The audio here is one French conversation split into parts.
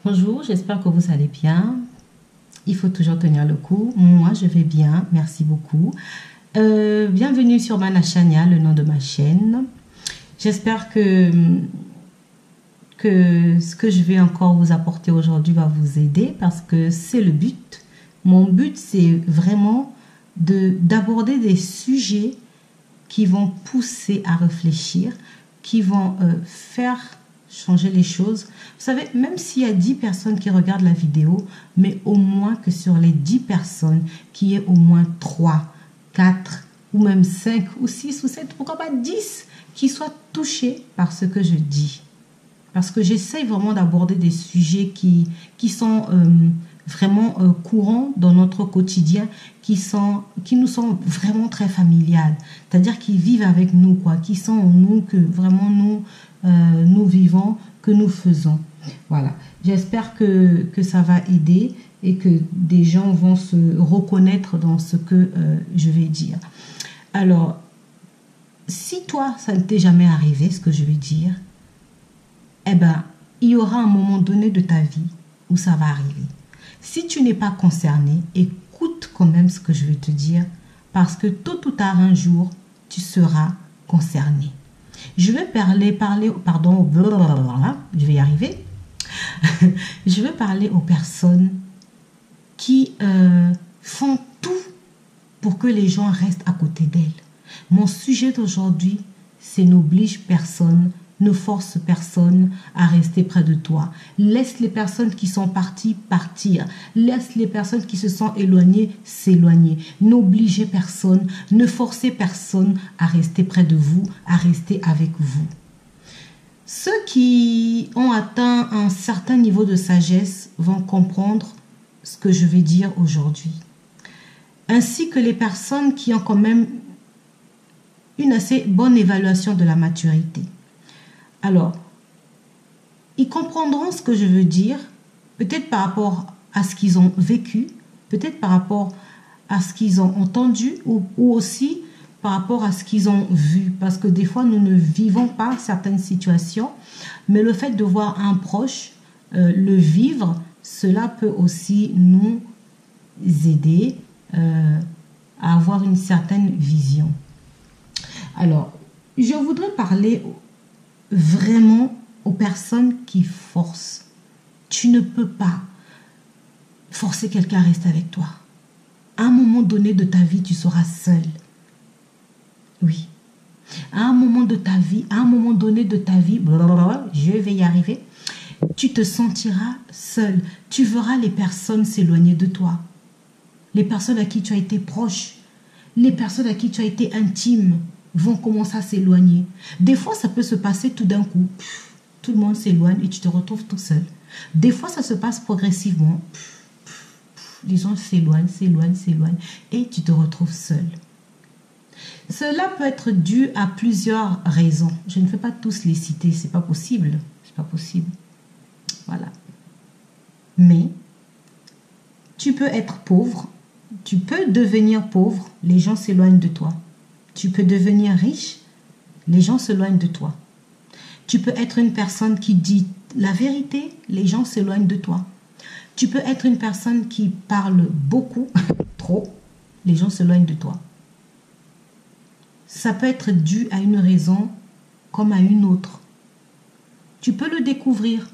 Bonjour, j'espère que vous allez bien. Il faut toujours tenir le coup. Moi, je vais bien, merci beaucoup. Bienvenue sur Manashania, le nom de ma chaîne. J'espère que ce que je vais encore vous apporter aujourd'hui va vous aider parce que c'est le but. Mon but, c'est vraiment d'aborder des sujets qui vont pousser à réfléchir, qui vont faire changer les choses. Vous savez, même s'il y a 10 personnes qui regardent la vidéo, mais au moins que sur les 10 personnes, qu'il y ait au moins 3, 4, ou même 5, ou 6, ou 7, pourquoi pas 10, qui soient touchés par ce que je dis. Parce que j'essaye vraiment d'aborder des sujets qui sont vraiment courants dans notre quotidien, qui nous sont vraiment très familiales. C'est-à-dire qui vivent avec nous, quoi, qui sont en nous, que vraiment nous vivons, que nous faisons. Voilà. J'espère que ça va aider et que des gens vont se reconnaître dans ce que je vais dire. Alors, si toi, ça ne t'est jamais arrivé, ce que je vais dire, eh ben, il y aura un moment donné de ta vie où ça va arriver. Si tu n'es pas concerné, écoute quand même ce que je vais te dire, parce que tôt ou tard, un jour, tu seras concerné. Je vais pardon, je vais y arriver. Je vais parler aux personnes qui font tout pour que les gens restent à côté d'elles. Mon sujet d'aujourd'hui, c'est n'oblige personne, ne force personne à rester près de toi. Laisse les personnes qui sont parties partir. Laisse les personnes qui se sont éloignées s'éloigner. N'obligez personne, ne forcez personne à rester près de vous, à rester avec vous. Ceux qui ont atteint un certain niveau de sagesse vont comprendre ce que je vais dire aujourd'hui. Ainsi que les personnes qui ont quand même une assez bonne évaluation de la maturité. Alors, ils comprendront ce que je veux dire, peut-être par rapport à ce qu'ils ont vécu, peut-être par rapport à ce qu'ils ont entendu ou aussi par rapport à ce qu'ils ont vu. Parce que des fois, nous ne vivons pas certaines situations, mais le fait de voir un proche le vivre, cela peut aussi nous aider à avoir une certaine vision. Alors, je voudrais parler vraiment aux personnes qui forcent. Tu ne peux pas forcer quelqu'un à rester avec toi. À un moment donné de ta vie, tu seras seul. Oui. À un moment de ta vie, à un moment donné de ta vie, je vais y arriver, tu te sentiras seul. Tu verras les personnes s'éloigner de toi. Les personnes à qui tu as été proche, les personnes à qui tu as été intime, vont commencer à s'éloigner. Des fois, ça peut se passer tout d'un coup. Tout le monde s'éloigne et tu te retrouves tout seul. Des fois, ça se passe progressivement. Les gens s'éloignent et tu te retrouves seul. Cela peut être dû à plusieurs raisons. Je ne vais pas tous les citer, c'est pas possible. C'est pas possible. Voilà. Mais tu peux être pauvre, tu peux devenir pauvre, les gens s'éloignent de toi. Tu peux devenir riche, les gens s'éloignent de toi. Tu peux être une personne qui dit la vérité, les gens s'éloignent de toi. Tu peux être une personne qui parle beaucoup, trop, les gens s'éloignent de toi. Ça peut être dû à une raison comme à une autre. Tu peux le découvrir.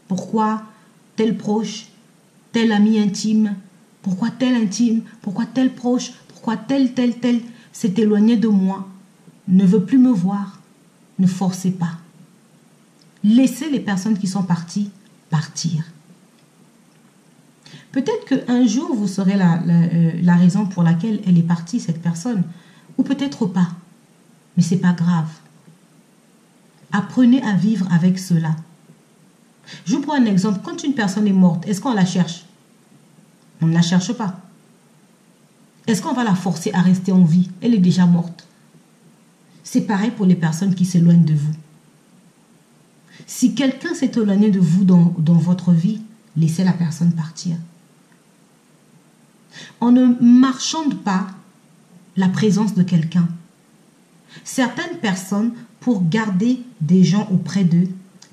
Pourquoi tel proche, tel ami intime, pourquoi tel intime, pourquoi tel proche, pourquoi tel s'est éloigné de moi, ne veut plus me voir. Ne forcez pas. Laissez les personnes qui sont parties partir. Peut-être qu'un jour, vous saurez la raison pour laquelle elle est partie, cette personne. Ou peut-être pas. Mais ce n'est pas grave. Apprenez à vivre avec cela. Je vous prends un exemple. Quand une personne est morte, est-ce qu'on la cherche? On ne la cherche pas. Est-ce qu'on va la forcer à rester en vie? Elle est déjà morte. C'est pareil pour les personnes qui s'éloignent de vous. Si quelqu'un s'est éloigné de vous dans votre vie, laissez la personne partir. On ne marchande pas la présence de quelqu'un. Certaines personnes, pour garder des gens auprès d'eux,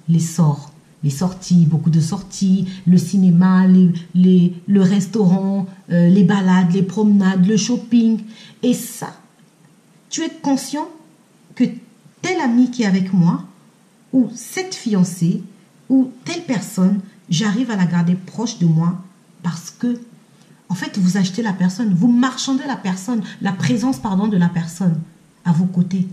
les sortent. les sorties, beaucoup de sorties, le cinéma, le restaurant, les balades, les promenades, le shopping. Et ça, tu es conscient que tel ami qui est avec moi, ou cette fiancée, ou telle personne, j'arrive à la garder proche de moi parce que, en fait, vous achetez la personne, vous marchandez la personne, la présence, pardon, de la personne à vos côtés.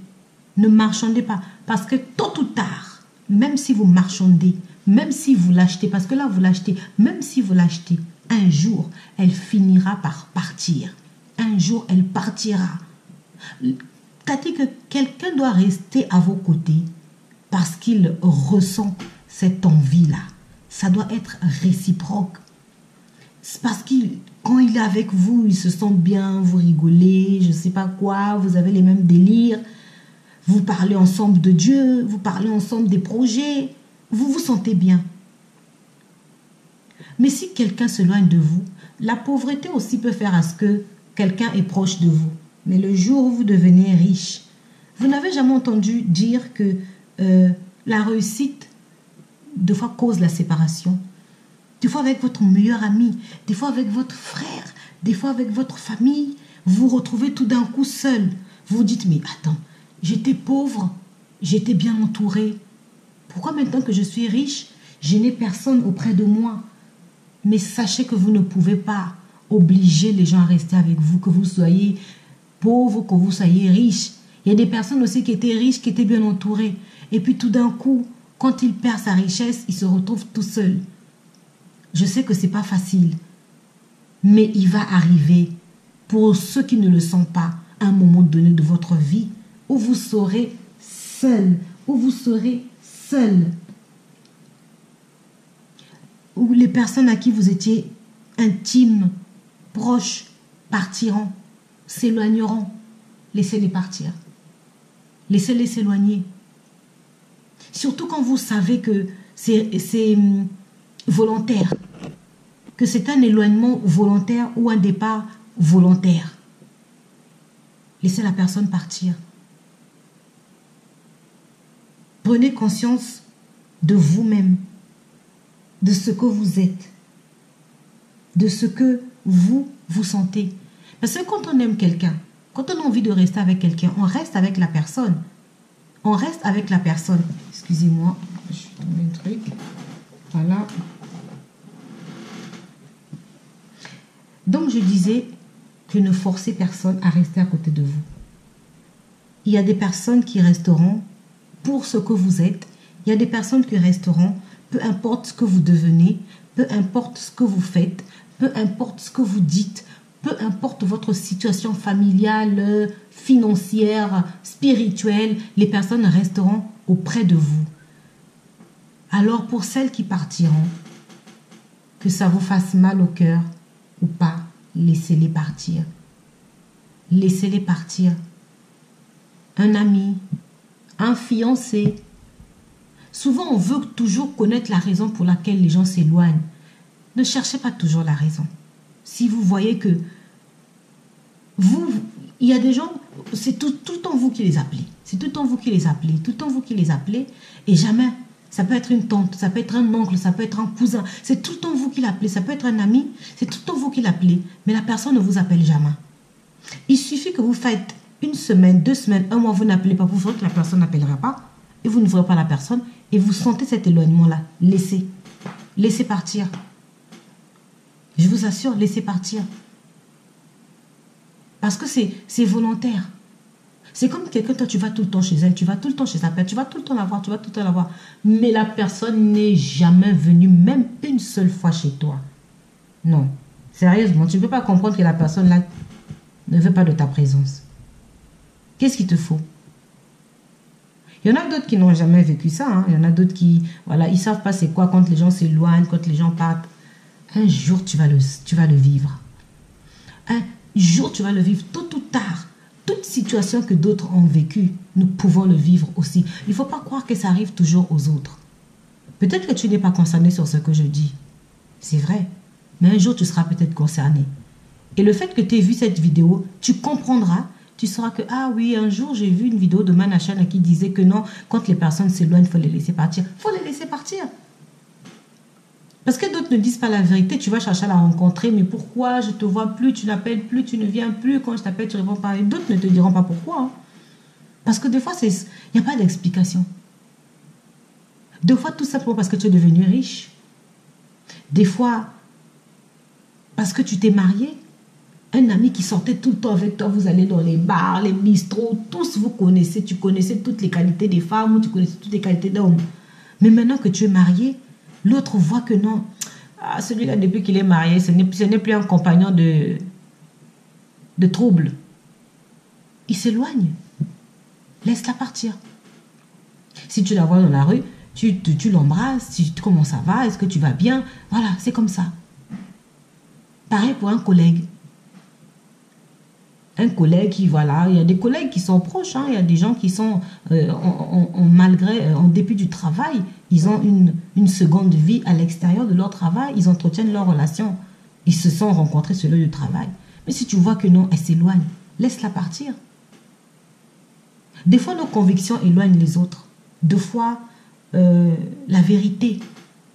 Ne marchandez pas, parce que tôt ou tard, même si vous marchandez, même si vous l'achetez, parce que là, vous l'achetez, même si vous l'achetez, un jour, elle finira par partir. Un jour, elle partira. T'as dit que quelqu'un doit rester à vos côtés parce qu'il ressent cette envie-là. Ça doit être réciproque. C'est parce qu'il, quand il est avec vous, il se sent bien, vous rigolez, je ne sais pas quoi, vous avez les mêmes délires, vous parlez ensemble de Dieu, vous parlez ensemble des projets, vous vous sentez bien. Mais si quelqu'un s'éloigne de vous, la pauvreté aussi peut faire à ce que quelqu'un est proche de vous. Mais le jour où vous devenez riche, vous n'avez jamais entendu dire que la réussite, des fois, cause la séparation. Des fois avec votre meilleur ami, des fois avec votre frère, des fois avec votre famille, vous vous retrouvez tout d'un coup seul. Vous vous dites, mais attends, j'étais pauvre, j'étais bien entouré. Pourquoi maintenant que je suis riche, je n'ai personne auprès de moi? Mais sachez que vous ne pouvez pas obliger les gens à rester avec vous, que vous soyez pauvre, que vous soyez riche. Il y a des personnes aussi qui étaient riches, qui étaient bien entourées. Et puis tout d'un coup, quand il perd sa richesse, il se retrouve tout seul. Je sais que ce n'est pas facile, mais il va arriver, pour ceux qui ne le sont pas, à un moment donné de votre vie, où vous serez seul, où vous serez seul. Où les personnes à qui vous étiez intimes, proches, partiront, s'éloigneront. Laissez-les partir. Laissez-les s'éloigner. Surtout quand vous savez que c'est volontaire, que c'est un éloignement volontaire ou un départ volontaire. Laissez la personne partir. Prenez conscience de vous-même, de ce que vous êtes, de ce que vous sentez. Parce que quand on aime quelqu'un, quand on a envie de rester avec quelqu'un, on reste avec la personne. On reste avec la personne. Excusez-moi, je suis tombé un truc. Voilà. Donc je disais que ne forcez personne à rester à côté de vous. Il y a des personnes qui resteront pour ce que vous êtes. Il y a des personnes qui resteront, peu importe ce que vous devenez, peu importe ce que vous faites, peu importe ce que vous dites, peu importe votre situation familiale, financière, spirituelle, les personnes resteront auprès de vous. Alors pour celles qui partiront, que ça vous fasse mal au cœur ou pas, laissez-les partir. Laissez-les partir. Un ami, un fiancé. Souvent, on veut toujours connaître la raison pour laquelle les gens s'éloignent. Ne cherchez pas toujours la raison. Si vous voyez que il y a des gens, c'est tout le temps vous qui les appelez. C'est tout le temps vous qui les appelez, tout le temps vous qui les appelez, et jamais. Ça peut être une tante, ça peut être un oncle, ça peut être un cousin. C'est tout le temps vous qui l'appelez. Ça peut être un ami, c'est tout le temps vous qui l'appelez. Mais la personne ne vous appelle jamais. Il suffit que vous faites une semaine, 2 semaines, 1 mois, vous n'appelez pas. Vous verrez que la personne n'appellera pas. Et vous ne verrez pas la personne. Et vous sentez cet éloignement-là. Laissez. Laissez partir. Je vous assure, laissez partir. Parce que c'est volontaire. C'est comme quelqu'un, toi, tu vas tout le temps chez elle, tu vas tout le temps chez sa père, tu vas tout le temps la voir, tu vas tout le temps la voir. Mais la personne n'est jamais venue, même une seule fois chez toi. Non. Sérieusement, tu ne peux pas comprendre que la personne là ne veut pas de ta présence. Qu'est-ce qu'il te faut? Il y en a d'autres qui n'ont jamais vécu ça. Hein. Il y en a d'autres qui, voilà, ils ne savent pas c'est quoi quand les gens s'éloignent, quand les gens partent. Un jour, tu vas le vivre. Un jour, tu vas le vivre, tôt ou tard. Toute situation que d'autres ont vécue, nous pouvons le vivre aussi. Il ne faut pas croire que ça arrive toujours aux autres. Peut-être que tu n'es pas concerné sur ce que je dis. C'est vrai. Mais un jour, tu seras peut-être concerné. Et le fait que tu aies vu cette vidéo, tu comprendras, tu sauras que, ah oui, un jour, j'ai vu une vidéo de Manachana qui disait que non, quand les personnes s'éloignent, il faut les laisser partir. Il faut les laisser partir. Parce que d'autres ne disent pas la vérité, tu vas chercher à la rencontrer, mais pourquoi je te vois plus, tu n'appelles plus, tu ne viens plus, quand je t'appelle, tu réponds pas. Et d'autres ne te diront pas pourquoi. Hein. Parce que des fois, il n'y a pas d'explication. Des fois, tout simplement parce que tu es devenu riche. Des fois, parce que tu t'es marié. Un ami qui sortait tout le temps avec toi, vous allez dans les bars, les bistrots, tous vous connaissez, tu connaissais toutes les qualités des femmes ou tu connaissais toutes les qualités d'hommes. Mais maintenant que tu es marié, l'autre voit que non. Ah, celui-là, depuis qu'il est marié, ce n'est plus un compagnon de trouble. Il s'éloigne. Laisse-la partir. Si tu la vois dans la rue, tu l'embrasses, comment ça va, est-ce que tu vas bien? Voilà, c'est comme ça. Pareil pour un collègue. Un collègue qui, voilà, il y a des collègues qui sont proches, hein, il y a des gens qui sont, en dépit du travail, ils ont une seconde vie à l'extérieur de leur travail, ils entretiennent leur relation, ils se sont rencontrés sur le lieu de travail. Mais si tu vois que non, elle s'éloigne, laisse-la partir. Des fois, nos convictions éloignent les autres. Des fois, la vérité,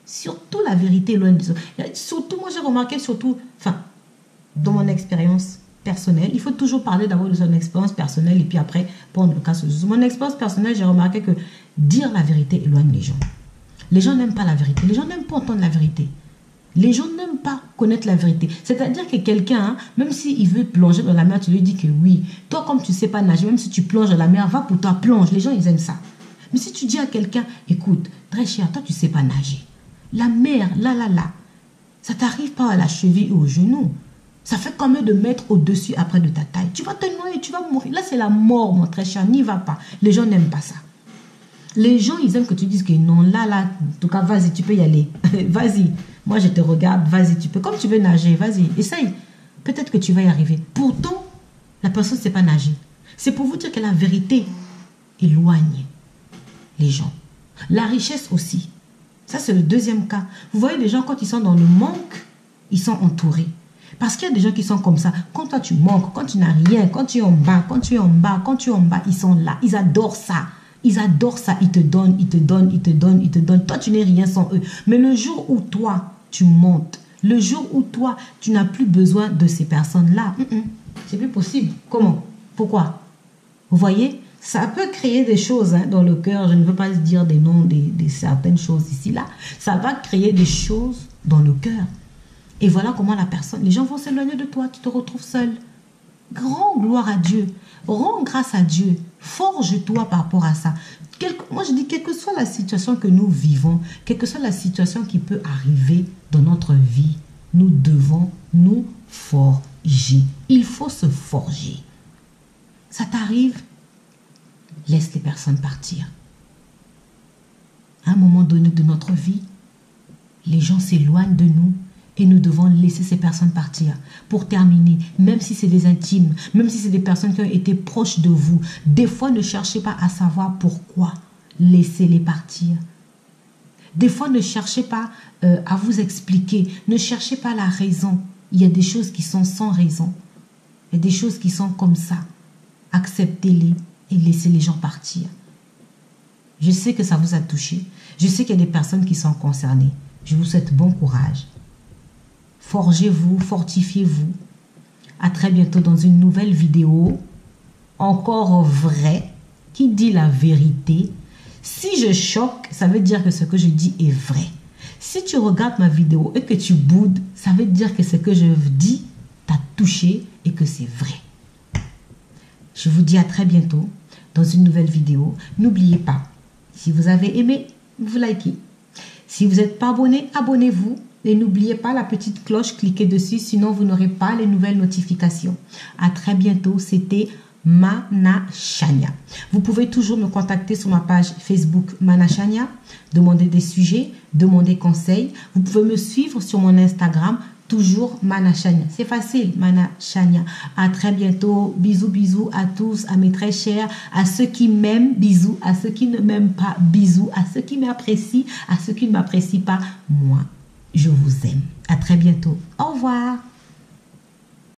surtout la vérité éloigne les autres. Surtout, moi j'ai remarqué, dans mon expérience personnelle, il faut toujours parler d'abord de son expérience personnelle et puis après prendre le cas sur mon expérience personnelle. J'ai remarqué que dire la vérité éloigne les gens. Les gens n'aiment pas la vérité, les gens n'aiment pas entendre la vérité, les gens n'aiment pas connaître la vérité. C'est-à-dire que quelqu'un, hein, même s'il veut plonger dans la mer, tu lui dis que oui, toi comme tu ne sais pas nager, même si tu plonges dans la mer, va pour toi, plonge. Les gens ils aiment ça. Mais si tu dis à quelqu'un, écoute, très cher, toi tu ne sais pas nager, la mer, là, ça t'arrive pas à la cheville ou au genou. Ça fait combien de mètres au-dessus après de ta taille? Tu vas te noyer, tu vas mourir. Là, c'est la mort, mon très cher. N'y va pas. Les gens n'aiment pas ça. Les gens, ils aiment que tu dises que non, là, en tout cas, vas-y, tu peux y aller. Vas-y. Moi, je te regarde. Vas-y, tu peux. Comme tu veux nager, vas-y. Essaye. Peut-être que tu vas y arriver. Pourtant, la personne ne sait pas nager. C'est pour vous dire que la vérité éloigne les gens. La richesse aussi. Ça, c'est le deuxième cas. Vous voyez, les gens, quand ils sont dans le manque, ils sont entourés. Parce qu'il y a des gens qui sont comme ça. Quand toi, tu manques, quand tu n'as rien, quand tu es en bas, ils sont là. Ils adorent ça. Ils adorent ça. Ils te donnent, ils te donnent, ils te donnent, ils te donnent. Toi, tu n'es rien sans eux. Mais le jour où toi, tu montes, le jour où toi, tu n'as plus besoin de ces personnes-là, c'est plus possible. Comment? Pourquoi? Vous voyez? Ça peut créer des choses hein, dans le cœur. Je ne veux pas dire des noms de certaines choses ici, là. Ça va créer des choses dans le cœur. Et voilà comment les gens vont s'éloigner de toi, tu te retrouves seul. Grand gloire à Dieu. Rends grâce à Dieu. Forge-toi par rapport à ça. Moi, je dis, quelle que soit la situation que nous vivons, quelle que soit la situation qui peut arriver dans notre vie, nous devons nous forger. Il faut se forger. Ça t'arrive, laisse les personnes partir. À un moment donné de notre vie, les gens s'éloignent de nous. Et nous devons laisser ces personnes partir. Pour terminer, même si c'est des intimes, même si c'est des personnes qui ont été proches de vous, des fois ne cherchez pas à savoir pourquoi. Laissez-les partir. Des fois ne cherchez pas à vous expliquer. Ne cherchez pas la raison. Il y a des choses qui sont sans raison. Il y a des choses qui sont comme ça. Acceptez-les et laissez les gens partir. Je sais que ça vous a touché. Je sais qu'il y a des personnes qui sont concernées. Je vous souhaite bon courage. Forgez-vous, fortifiez-vous. À très bientôt dans une nouvelle vidéo. Encore vrai. Qui dit la vérité? Si je choque, ça veut dire que ce que je dis est vrai. Si tu regardes ma vidéo et que tu boudes, ça veut dire que ce que je dis t'a touché et que c'est vrai. Je vous dis à très bientôt dans une nouvelle vidéo. N'oubliez pas, si vous avez aimé, vous likez. Si vous n'êtes pas abonné, abonnez-vous. Et n'oubliez pas la petite cloche, cliquez dessus, sinon vous n'aurez pas les nouvelles notifications. À très bientôt, c'était Mana Chania. Vous pouvez toujours me contacter sur ma page Facebook Mana Chania, demander des sujets, demander conseils. Vous pouvez me suivre sur mon Instagram, toujours Mana Chania. C'est facile, Mana Chania. À très bientôt. Bisous, bisous à tous, à mes très chers, à ceux qui m'aiment, bisous, à ceux qui ne m'aiment pas, bisous, à ceux qui m'apprécient, à ceux qui ne m'apprécient pas, moi. Je vous aime. À très bientôt. Au revoir.